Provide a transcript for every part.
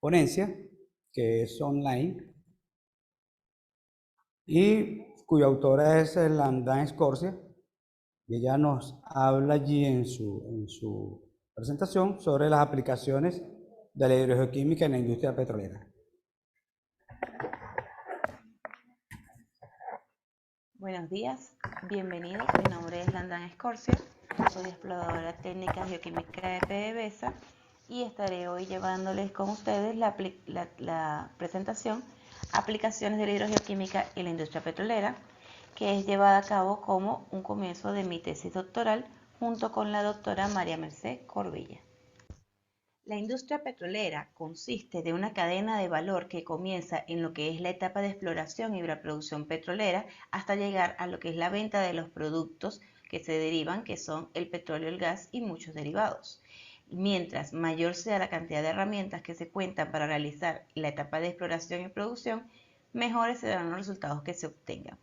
ponencia, que es online, y cuya autora es Landan Scorsia, y ella nos habla allí en su presentación sobre las aplicaciones de la hidrogeoquímica en la industria petrolera. Buenos días, bienvenidos. Mi nombre es Landan Scorsia, soy exploradora técnica geoquímica de PDVSA y estaré hoy llevándoles con ustedes la presentación Aplicaciones de la hidrogeoquímica en la industria petrolera, que es llevada a cabo como un comienzo de mi tesis doctoral junto con la doctora María Merced Corbilla. La industria petrolera consiste de una cadena de valor que comienza en lo que es la etapa de exploración y la producción petrolera hasta llegar a lo que es la venta de los productos que se derivan, que son el petróleo, el gas y muchos derivados. Mientras mayor sea la cantidad de herramientas que se cuentan para realizar la etapa de exploración y producción, mejores serán los resultados que se obtengan.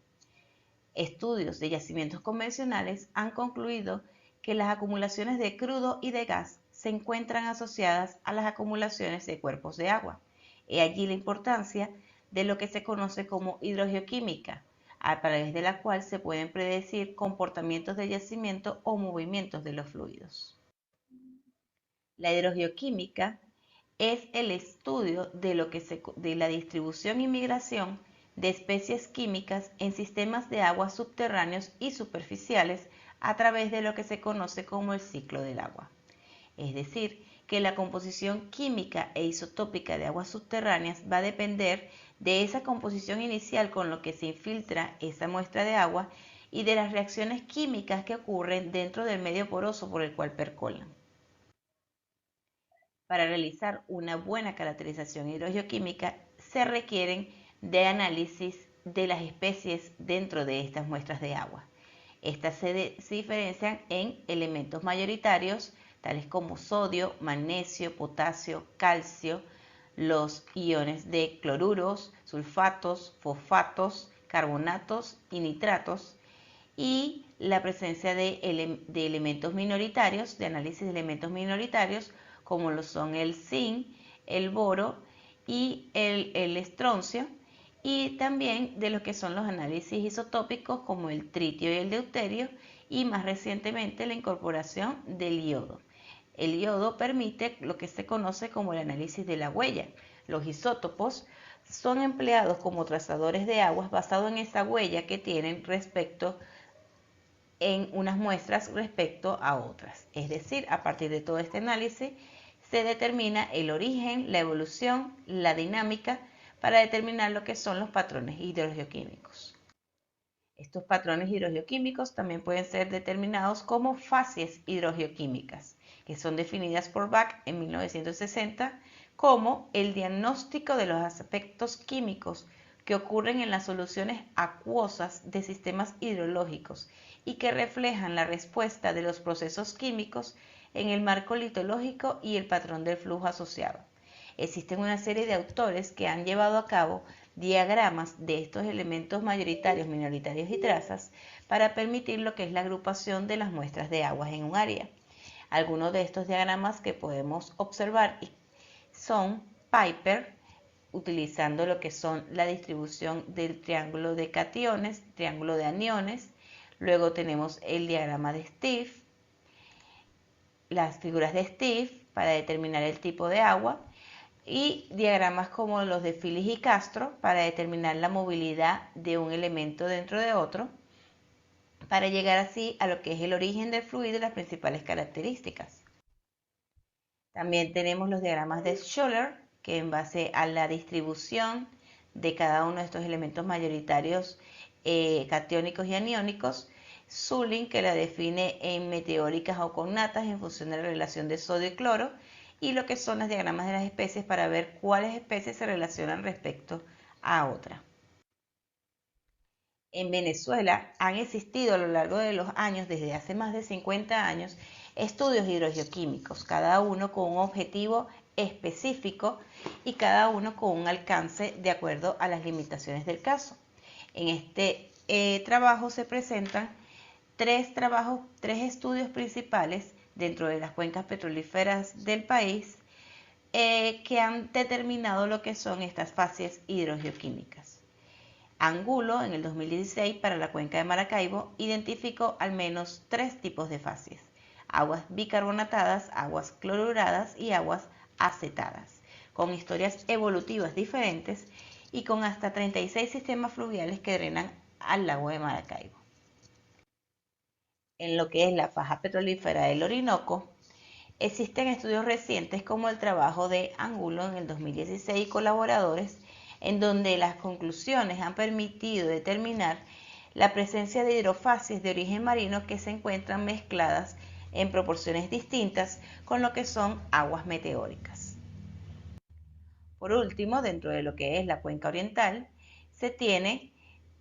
Estudios de yacimientos convencionales han concluido que las acumulaciones de crudo y de gas se encuentran asociadas a las acumulaciones de cuerpos de agua. He allí la importancia de lo que se conoce como hidrogeoquímica, a través de la cual se pueden predecir comportamientos de yacimiento o movimientos de los fluidos. La hidrogeoquímica es el estudio de la distribución y migración de especies químicas en sistemas de aguas subterráneos y superficiales a través de lo que se conoce como el ciclo del agua. Es decir, que la composición química e isotópica de aguas subterráneas va a depender de esa composición inicial con lo que se infiltra esa muestra de agua y de las reacciones químicas que ocurren dentro del medio poroso por el cual percolan. Para realizar una buena caracterización hidrogeoquímica se requieren de análisis de las especies dentro de estas muestras de agua. Estas se diferencian en elementos mayoritarios, tales como sodio, magnesio, potasio, calcio, los iones de cloruros, sulfatos, fosfatos, carbonatos y nitratos, y la presencia de elementos minoritarios, de análisis de elementos minoritarios, como lo son el zinc, el boro y el estroncio, y también de lo que son los análisis isotópicos como el tritio y el deuterio, y más recientemente la incorporación del yodo. El yodo permite lo que se conoce como el análisis de la huella. Los isótopos son empleados como trazadores de aguas basados en esa huella que tienen respecto en unas muestras respecto a otras. Es decir, a partir de todo este análisis se determina el origen, la evolución, la dinámica para determinar lo que son los patrones hidrogeoquímicos. Estos patrones hidrogeoquímicos también pueden ser determinados como fases hidrogeoquímicas, que son definidas por Bach en 1960 como el diagnóstico de los aspectos químicos que ocurren en las soluciones acuosas de sistemas hidrológicos y que reflejan la respuesta de los procesos químicos en el marco litológico y el patrón del flujo asociado. Existen una serie de autores que han llevado a cabo diagramas de estos elementos mayoritarios, minoritarios y trazas para permitir lo que es la agrupación de las muestras de aguas en un área. Algunos de estos diagramas que podemos observar son Piper, utilizando lo que son la distribución del triángulo de cationes, triángulo de aniones. Luego tenemos el diagrama de Steve, las figuras de Steve para determinar el tipo de agua, y diagramas como los de Phillips y Castro para determinar la movilidad de un elemento dentro de otro, para llegar así a lo que es el origen del fluido y las principales características. También tenemos los diagramas de Scholler, que en base a la distribución de cada uno de estos elementos mayoritarios catiónicos y aniónicos, Sulin, que la define en meteóricas o connatas en función de la relación de sodio y cloro, y lo que son los diagramas de las especies para ver cuáles especies se relacionan respecto a otras. En Venezuela han existido a lo largo de los años, desde hace más de 50 años, estudios hidrogeoquímicos, cada uno con un objetivo específico y cada uno con un alcance de acuerdo a las limitaciones del caso. En este trabajo se presentan tres estudios principales dentro de las cuencas petrolíferas del país, que han determinado lo que son estas fases hidrogeoquímicas. Angulo, en el 2016, para la cuenca de Maracaibo, identificó al menos 3 tipos de fases: aguas bicarbonatadas, aguas cloruradas y aguas acetadas, con historias evolutivas diferentes y con hasta 36 sistemas fluviales que drenan al lago de Maracaibo. En lo que es la faja petrolífera del Orinoco, existen estudios recientes como el trabajo de Angulo en el 2016 y colaboradores, en donde las conclusiones han permitido determinar la presencia de hidrofases de origen marino que se encuentran mezcladas en proporciones distintas con lo que son aguas meteóricas. Por último, dentro de lo que es la cuenca oriental, se tiene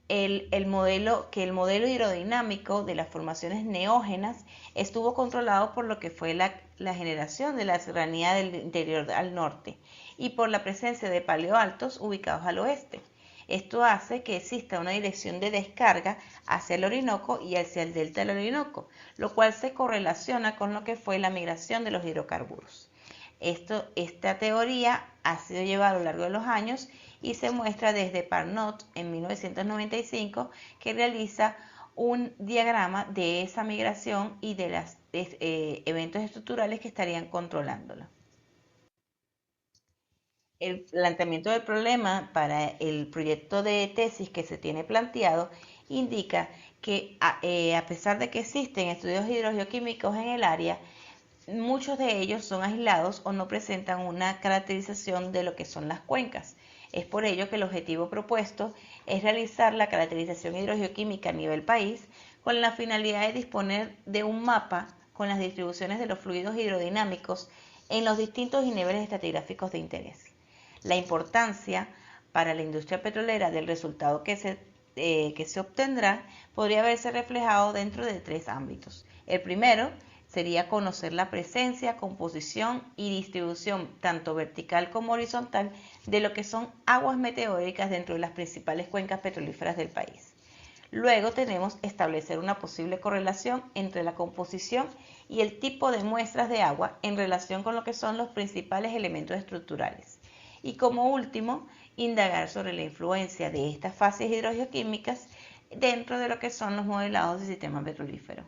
el modelo hidrodinámico de las formaciones neógenas estuvo controlado por lo que fue la generación de la serranía del interior al norte y por la presencia de paleoaltos ubicados al oeste. Esto hace que exista una dirección de descarga hacia el Orinoco y hacia el delta del Orinoco, lo cual se correlaciona con lo que fue la migración de los hidrocarburos. Esta teoría ha sido llevada a lo largo de los años y se muestra desde Parnot en 1995, que realiza un diagrama de esa migración y de los eventos estructurales que estarían controlándola. El planteamiento del problema para el proyecto de tesis que se tiene planteado indica que a pesar de que existen estudios hidrogeoquímicos en el área, muchos de ellos son aislados o no presentan una caracterización de lo que son las cuencas. Es por ello que el objetivo propuesto es realizar la caracterización hidrogeoquímica a nivel país con la finalidad de disponer de un mapa con las distribuciones de los fluidos hidrodinámicos en los distintos niveles estratigráficos de interés. La importancia para la industria petrolera del resultado que se obtendrá podría verse reflejado dentro de 3 ámbitos. El primero sería conocer la presencia, composición y distribución tanto vertical como horizontal de lo que son aguas meteóricas dentro de las principales cuencas petrolíferas del país. Luego tenemos establecer una posible correlación entre la composición y el tipo de muestras de agua en relación con lo que son los principales elementos estructurales. Y como último, indagar sobre la influencia de estas fases hidrogeoquímicas dentro de lo que son los modelados del sistema petrolífero.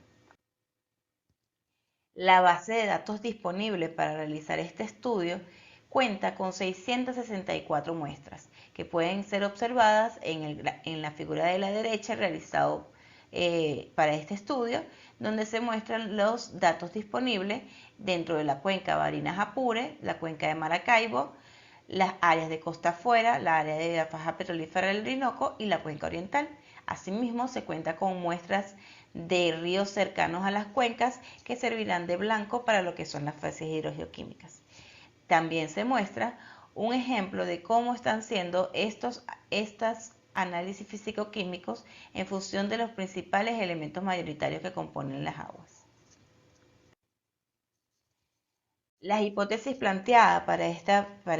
La base de datos disponible para realizar este estudio cuenta con 664 muestras que pueden ser observadas en la figura de la derecha realizado para este estudio, donde se muestran los datos disponibles dentro de la cuenca Barinas-Apure, la cuenca de Maracaibo, las áreas de costa afuera, la área de la faja petrolífera del Orinoco y la cuenca oriental. Asimismo, se cuenta con muestras de ríos cercanos a las cuencas que servirán de blanco para lo que son las fases hidrogeoquímicas. También se muestra un ejemplo de cómo están siendo estos análisis físico-químicos en función de los principales elementos mayoritarios que componen las aguas. Las hipótesis planteadas para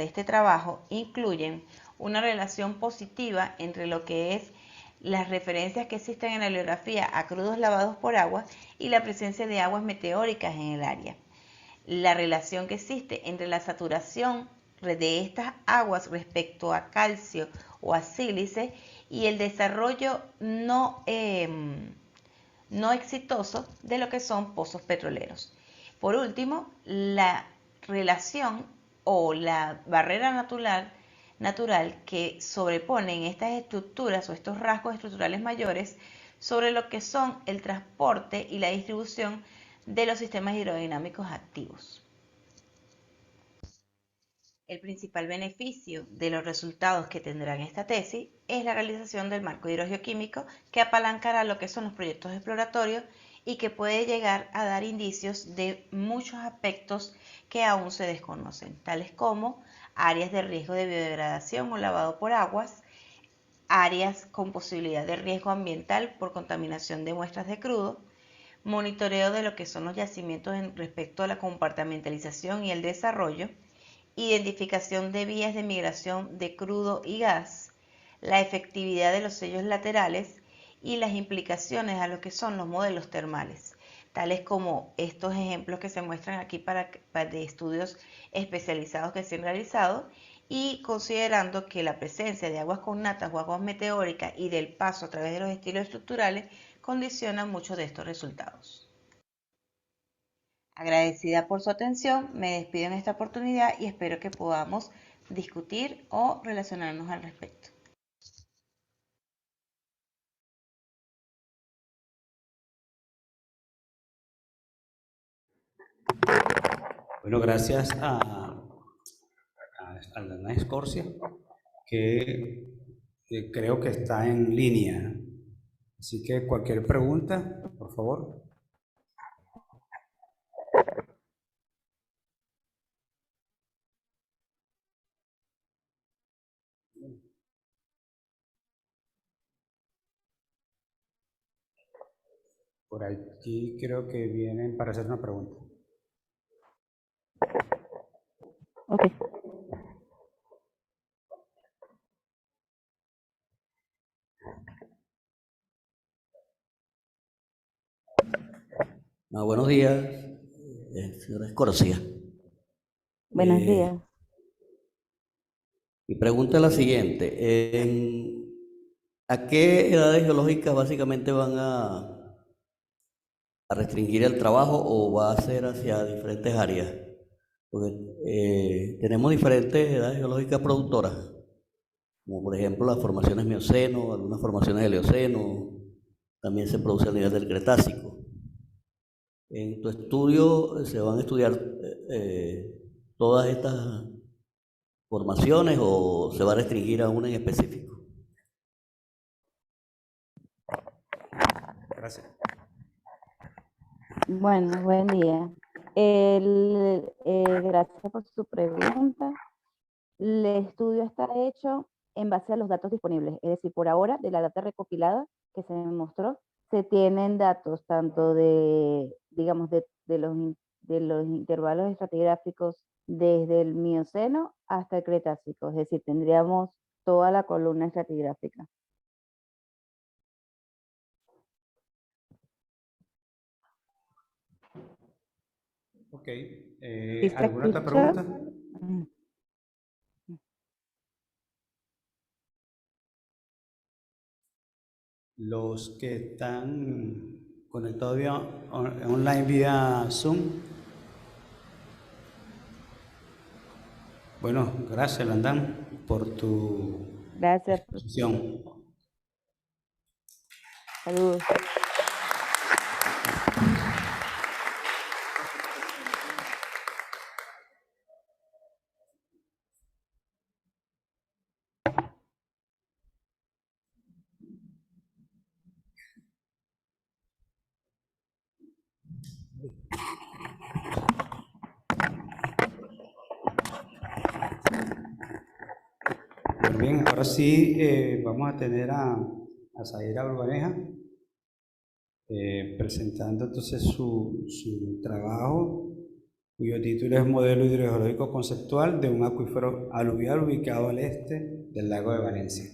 este trabajo incluyen una relación positiva entre lo que es las referencias que existen en la heliografía a crudos lavados por agua y la presencia de aguas meteóricas en el área. La relación que existe entre la saturación de estas aguas respecto a calcio o a sílice y el desarrollo no exitoso de lo que son pozos petroleros. Por último, la relación o la barrera natural que sobreponen estas estructuras o estos rasgos estructurales mayores sobre lo que son el transporte y la distribución de los sistemas hidrodinámicos activos. El principal beneficio de los resultados que tendrán esta tesis es la realización del marco hidrogeoquímico que apalancará lo que son los proyectos exploratorios y que puede llegar a dar indicios de muchos aspectos que aún se desconocen, tales como áreas de riesgo de biodegradación o lavado por aguas, áreas con posibilidad de riesgo ambiental por contaminación de muestras de crudo, monitoreo de lo que son los yacimientos en respecto a la compartimentalización y el desarrollo, identificación de vías de migración de crudo y gas, la efectividad de los sellos laterales y las implicaciones a lo que son los modelos termales. tales como estos ejemplos que se muestran aquí de estudios especializados que se han realizado, y considerando que la presencia de aguas connatas o aguas meteóricas y del paso a través de los estilos estructurales condiciona muchos de estos resultados. Agradecida por su atención, me despido en esta oportunidad y espero que podamos discutir o relacionarnos al respecto. Bueno, gracias a Aldana Escorcia, que creo que está en línea. Así que cualquier pregunta, por favor. Por aquí creo que vienen para hacer una pregunta. Okay. Buenos días, señora Escorcia. Buenos días. Mi pregunta es la siguiente. ¿A qué edades geológicas básicamente van a restringir el trabajo o va a ser hacia diferentes áreas? Porque tenemos diferentes edades geológicas productoras, como por ejemplo las formaciones mioceno, algunas formaciones del Eoceno, también se produce a nivel del Cretácico. En tu estudio se van a estudiar todas estas formaciones o se va a restringir a una en específico. Gracias. Bueno, buen día. Gracias por su pregunta. El estudio está hecho en base a los datos disponibles, es decir, por ahora, de la data recopilada que se me mostró, se tienen datos tanto de, digamos, de los intervalos estratigráficos desde el Mioceno hasta el Cretácico, es decir, tendríamos toda la columna estratigráfica. Ok. ¿Sí se ¿Alguna otra escucha? pregunta? Los que están conectados online vía Zoom. Bueno, gracias, Landán, por tu Gracias. exposición. Saludos. Muy bien, ahora sí vamos a tener a Zaira Urbaneja presentando entonces su trabajo, cuyo título es Modelo hidrogeológico conceptual de un acuífero aluvial ubicado al este del lago de Valencia.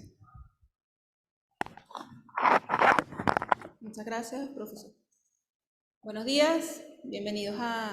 Muchas gracias, profesor. Buenos días, bienvenidos a